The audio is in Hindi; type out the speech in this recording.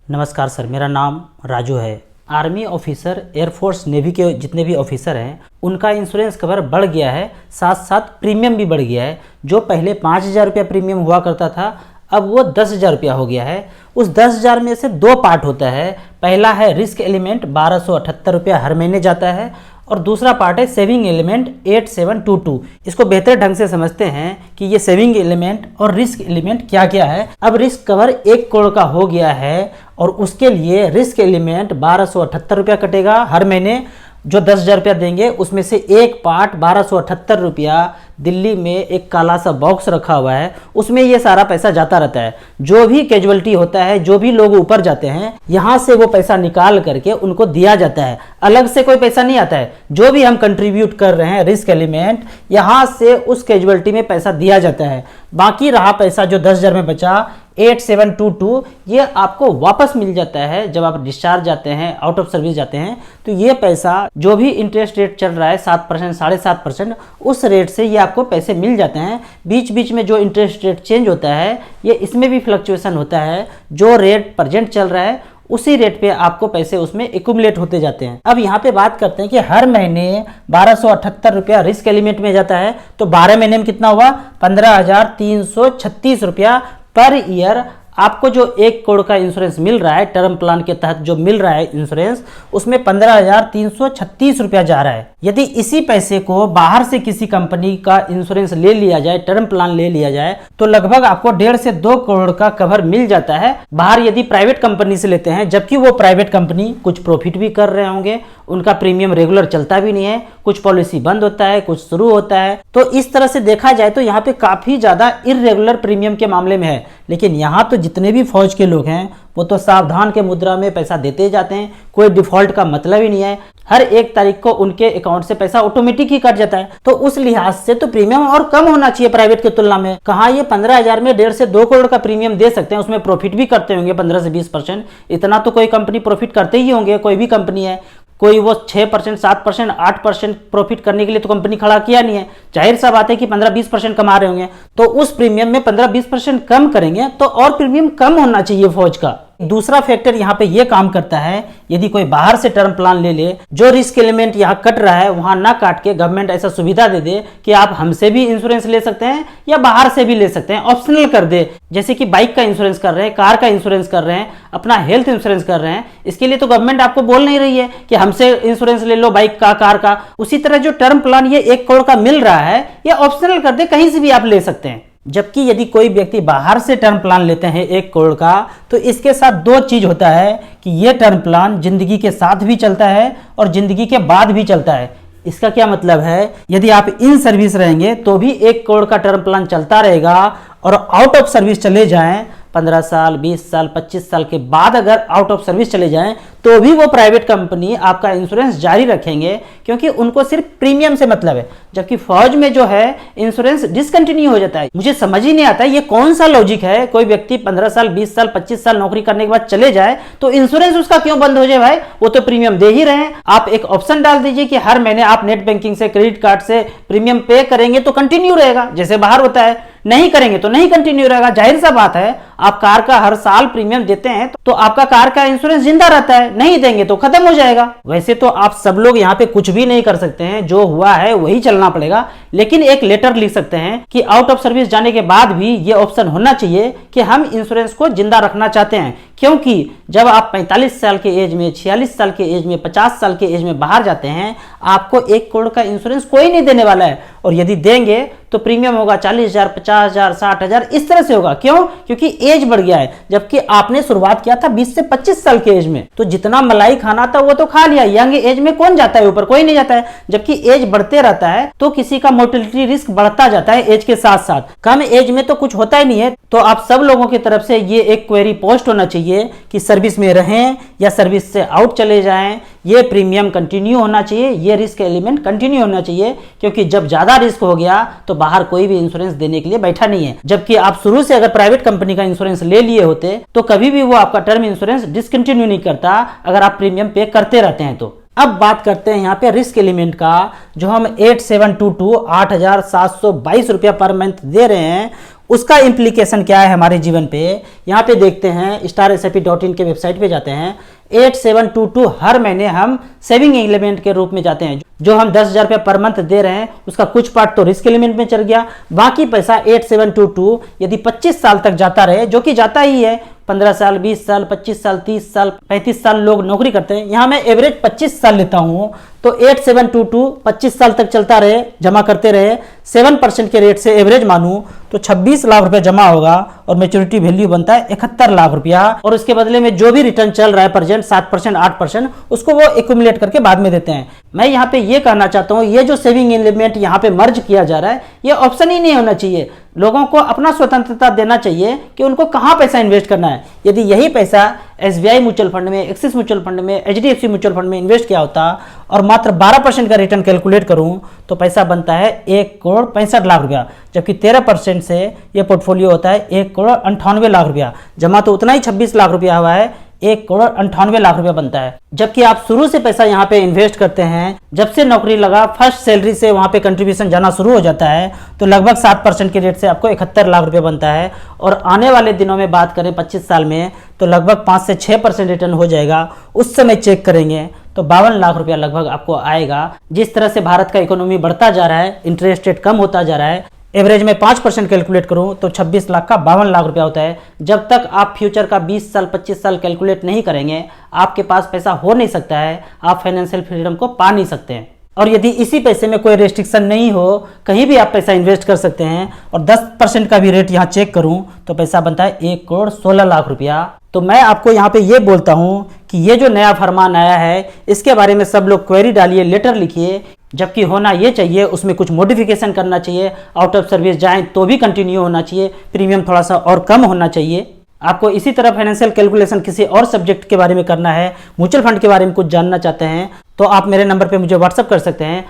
नमस्कार सर, मेरा नाम राजू है। आर्मी ऑफिसर, एयरफोर्स, नेवी के जितने भी ऑफिसर हैं उनका इंश्योरेंस कवर बढ़ गया है, साथ साथ प्रीमियम भी बढ़ गया है। जो पहले 5,000 रुपया प्रीमियम हुआ करता था, अब वो 10,000 रुपया हो गया है। उस 10,000 में से दो पार्ट होता है। पहला है रिस्क एलिमेंट, 1278 रुपया हर महीने जाता है, और दूसरा पार्ट है सेविंग एलिमेंट 8722। इसको बेहतर ढंग से समझते हैं कि ये सेविंग एलिमेंट और रिस्क एलिमेंट क्या क्या है। अब रिस्क कवर 1 करोड़ का हो गया है और उसके लिए रिस्क एलिमेंट 1278 रुपया कटेगा हर महीने। जो 10,000 रुपया देंगे उसमें से एक पार्ट 1278 रुपया दिल्ली में एक काला सा बॉक्स रखा हुआ है, उसमें ये सारा पैसा जाता रहता है। जो भी कैजुअलिटी होता है, जो भी लोग ऊपर जाते हैं, यहाँ से वो पैसा निकाल करके उनको दिया जाता है। अलग से कोई पैसा नहीं आता है। जो भी हम कंट्रीब्यूट कर रहे हैं रिस्क एलिमेंट, यहाँ से उस कैजुअलिटी में पैसा दिया जाता है। बाकी रहा पैसा जो 10,000 में बचा 8722, ये आपको वापस मिल जाता है जब आप डिस्चार्ज जाते हैं, आउट ऑफ सर्विस जाते हैं। तो ये पैसा जो भी इंटरेस्ट रेट चल रहा है 7%, 7.5%, उस रेट से ये आपको पैसे मिल जाते हैं। बीच बीच में जो इंटरेस्ट रेट चेंज होता है, ये इसमें भी फ्लक्चुएशन होता है। जो रेट प्रेजेंट चल रहा है उसी रेट पे आपको पैसे उसमें एक्यूमुलेट होते जाते हैं। अब यहाँ पे बात करते हैं कि हर महीने 1278 रुपया रिस्क एलिमेंट में जाता है, तो 12 महीने में कितना हुआ? 15,336 रुपया पर ईयर। आपको जो 1 करोड़ का इंश्योरेंस मिल रहा है, टर्म प्लान के तहत जो मिल रहा है इंश्योरेंस, उसमें 15,336 रुपया जा रहा है। यदि इसी पैसे को बाहर से किसी कंपनी का इंश्योरेंस ले लिया जाए, टर्म प्लान ले लिया जाए, तो लगभग आपको 1.5 से 2 करोड़ का कवर मिल जाता है। बाहर यदि प्राइवेट कंपनी से लेते हैं, जबकि वो प्राइवेट कंपनी कुछ प्रॉफिट भी कर रहे होंगे, उनका प्रीमियम रेगुलर चलता भी नहीं है, कुछ पॉलिसी बंद होता है, कुछ शुरू होता है। तो इस तरह से देखा जाए तो यहाँ पे काफी ज्यादा इर्रेगुलर प्रीमियम के मामले में है। लेकिन यहाँ तो जितने भी फौज के लोग हैं वो तो सावधान के मुद्रा में पैसा देते जाते हैं, कोई डिफॉल्ट का मतलब ही नहीं है। हर 1 तारीख को उनके अकाउंट से पैसा ऑटोमेटिक ही कट जाता है। तो उस लिहाज से तो प्रीमियम और कम होना चाहिए प्राइवेट की तुलना में। कहाँ ये 15,000 में 1.5 से 2 करोड़ का प्रीमियम दे सकते हैं, उसमें प्रॉफिट भी करते होंगे 15 से 20%। इतना तो कोई कंपनी प्रॉफिट करते ही होंगे, कोई भी कंपनी है। कोई वो 6%, 7%, 8% प्रॉफिट करने के लिए तो कंपनी खड़ा किया नहीं है। जाहिर सा बात है कि 15-20% कमा रहे होंगे, तो उस प्रीमियम में 15-20% कम करेंगे तो और प्रीमियम कम होना चाहिए फौज का। दूसरा फैक्टर यहाँ पे ये काम करता है, यदि कोई बाहर से टर्म प्लान ले ले, जो रिस्क एलिमेंट यहाँ कट रहा है वहां ना काट के गवर्नमेंट ऐसा सुविधा दे दे कि आप हमसे भी इंश्योरेंस ले सकते हैं या बाहर से भी ले सकते हैं, ऑप्शनल कर दे। जैसे कि बाइक का इंश्योरेंस कर रहे हैं, कार का इंश्योरेंस कर रहे हैं, अपना हेल्थ इंश्योरेंस कर रहे हैं, इसके लिए तो गवर्नमेंट आपको बोल नहीं रही है कि हमसे इंश्योरेंस ले लो बाइक का, कार का। उसी तरह जो टर्म प्लान ये 1 करोड़ का मिल रहा है, ये ऑप्शनल कर दे, कहीं से भी आप ले सकते हैं। जबकि यदि कोई व्यक्ति बाहर से टर्म प्लान लेते हैं 1 करोड़ का, तो इसके साथ 2 चीज होता है कि यह टर्म प्लान जिंदगी के साथ भी चलता है और जिंदगी के बाद भी चलता है। इसका क्या मतलब है? यदि आप इन सर्विस रहेंगे तो भी 1 करोड़ का टर्म प्लान चलता रहेगा, और आउट ऑफ सर्विस चले जाएं 15 साल, 20 साल, 25 साल के बाद अगर आउट ऑफ सर्विस चले जाएं, तो भी वो प्राइवेट कंपनी आपका इंश्योरेंस जारी रखेंगे, क्योंकि उनको सिर्फ प्रीमियम से मतलब है। जबकि फौज में जो है इंश्योरेंस डिसकंटिन्यू हो जाता है। मुझे समझ ही नहीं आता ये कौन सा लॉजिक है। कोई व्यक्ति 15 साल, 20 साल, 25 साल नौकरी करने के बाद चले जाए तो इंश्योरेंस उसका क्यों बंद हो जाए? भाई वो तो प्रीमियम दे ही रहे हैं। आप एक ऑप्शन डाल दीजिए कि हर महीने आप नेट बैंकिंग से, क्रेडिट कार्ड से प्रीमियम पे करेंगे तो कंटिन्यू रहेगा, जैसे बाहर होता है। नहीं करेंगे तो नहीं कंटिन्यू रहेगा। जाहिर सा बात है, आप कार का हर साल प्रीमियम देते हैं तो आपका कार का इंश्योरेंस जिंदा रहता है, नहीं देंगे तो खत्म हो जाएगा। वैसे तो आप सब लोग यहाँ पे कुछ भी नहीं कर सकते हैं, जो हुआ है वही चलना पड़ेगा। लेकिन एक लेटर लिख सकते हैं कि आउट ऑफ सर्विस जाने के बाद भी ये ऑप्शन होना चाहिए कि हम इंश्योरेंस को जिंदा रखना चाहते हैं। क्योंकि जब आप 45 साल के एज में, 46 साल के एज में, 50 साल के एज में बाहर जाते हैं, आपको 1 करोड़ का इंश्योरेंस कोई नहीं देने वाला है। और यदि देंगे तो प्रीमियम होगा 40,000, 50,000, 60,000, इस तरह से होगा। क्यों? क्योंकि एज बढ़ गया है। जबकि आपने शुरुआत किया था 20 से 25 साल के एज में, तो जितना मलाई खाना था वो तो खा लिया। यंग एज में कौन जाता है ऊपर? कोई नहीं जाता है। जबकि एज बढ़ते रहता है तो किसी का मोर्टेलिटी रिस्क बढ़ता जाता है एज के साथ साथ। कम एज में तो कुछ होता ही नहीं है। तो आप सब लोगों की तरफ से ये एक क्वेरी पोस्ट होना चाहिए कि सर्विस में रहें या सर्विस से आउट चले जाएं, ये प्रीमियम कंटिन्यू होना चाहिए, ये रिस्क एलिमेंट कंटिन्यू होना चाहिए। क्योंकि जब ज्यादा रिस्क हो गया तो बाहर कोई भी इंश्योरेंस देने के लिए बैठा नहीं है। जबकि आप शुरू से अगर प्राइवेट कंपनी का इंश्योरेंस ले लिए होते तो कभी भी वो आपका टर्म इंश्योरेंस डिसकंटिन्यू नहीं करता, अगर आप प्रीमियम पे करते रहते हैं तो। अब बात करते हैं यहाँ पे रिस्क एलिमेंट का, जो हम 8722 8,722 रुपया पर मंथ दे रहे हैं, उसका इम्प्लीकेशन क्या है हमारे जीवन पे। यहाँ पे देखते हैं starsap.in के वेबसाइट पे जाते हैं। 8722 हर महीने हम सेविंग एलिमेंट के रूप में जाते हैं। जो हम 10,000 रुपये पर मंथ दे रहे हैं उसका कुछ पार्ट तो रिस्क एलिमेंट में चल गया, बाकी पैसा 8722 यदि 25 साल तक जाता रहे, जो कि जाता ही है, 15 साल, 20 साल, 25 साल, 30 साल, 35 साल लोग नौकरी करते हैं। यहाँ मैं एवरेज 25 साल लेता हूँ, तो 8722 25 साल तक चलता रहे, जमा करते रहे, 7% के रेट से एवरेज मानूं तो 26 लाख रुपया जमा होगा और मैच्योरिटी वैल्यू बनता है 71 लाख रुपया। और उसके बदले में जो भी रिटर्न चल रहा है प्रेजेंट 7%, 8%, उसको वो एक्यूमुलेट करके बाद में देते हैं। मैं यहाँ पे ये कहना चाहता हूँ, ये जो सेविंग एलिमेंट यहाँ पे मर्ज किया जा रहा है, ये ऑप्शन ही नहीं होना चाहिए। लोगों को अपना स्वतंत्रता देना चाहिए कि उनको कहाँ पैसा इन्वेस्ट करना है। यदि यही पैसा SBI म्यूचुअल फंड में, एक्सिस म्यूचुअल फंड में, HDFC म्यूचुअल फंड में इन्वेस्ट किया होता और मात्र 12% का रिटर्न कैलकुलेट करूं तो पैसा बनता है 1,65,00,000 रुपया, जबकि 13% से ये पोर्टफोलियो होता है 1,98,00,000 रुपया। जमा तो उतना ही 26 लाख रुपया हुआ है, 1,98,00,000 रुपया बनता है। जबकि आप शुरू से पैसा यहाँ पे इन्वेस्ट करते हैं, जब से नौकरी लगा फर्स्ट सैलरी से वहाँ पे कंट्रीब्यूशन जाना शुरू हो जाता है, तो लगभग 7% के रेट से आपको 71 लाख रुपये बनता है। और आने वाले दिनों में बात करें 25 साल में, तो लगभग 5 से 6% रिटर्न हो जाएगा। उस समय चेक करेंगे तो 52 लाख रुपया लगभग आपको आएगा। जिस तरह से भारत का इकोनॉमी बढ़ता जा रहा है, इंटरेस्ट रेट कम होता जा रहा है, एवरेज में 5% कैलकुलेट करूं तो 26 लाख का 52 लाख रुपया होता है। जब तक आप फ्यूचर का 20 साल 25 साल कैलकुलेट नहीं करेंगे, आपके पास पैसा हो नहीं सकता है, आप फाइनेंशियल फ्रीडम को पा नहीं सकते हैं। और यदि इसी पैसे में कोई रेस्ट्रिक्शन नहीं हो, कहीं भी आप पैसा इन्वेस्ट कर सकते हैं, और 10% का भी रेट यहाँ चेक करूं तो पैसा बनता है 1,16,00,000 रुपया। तो मैं आपको यहाँ पे ये बोलता हूँ कि ये जो नया फरमान आया है, इसके बारे में सब लोग क्वेरी डालिए, लेटर लिखिए। जबकि होना ये चाहिए, उसमें कुछ मॉडिफिकेशन करना चाहिए, आउट ऑफ सर्विस जाएं तो भी कंटिन्यू होना चाहिए, प्रीमियम थोड़ा सा और कम होना चाहिए। आपको इसी तरह फाइनेंशियल कैलकुलेशन किसी और सब्जेक्ट के बारे में करना है, म्यूचुअल फंड के बारे में कुछ जानना चाहते हैं, तो आप मेरे नंबर पे मुझे व्हाट्सअप कर सकते हैं।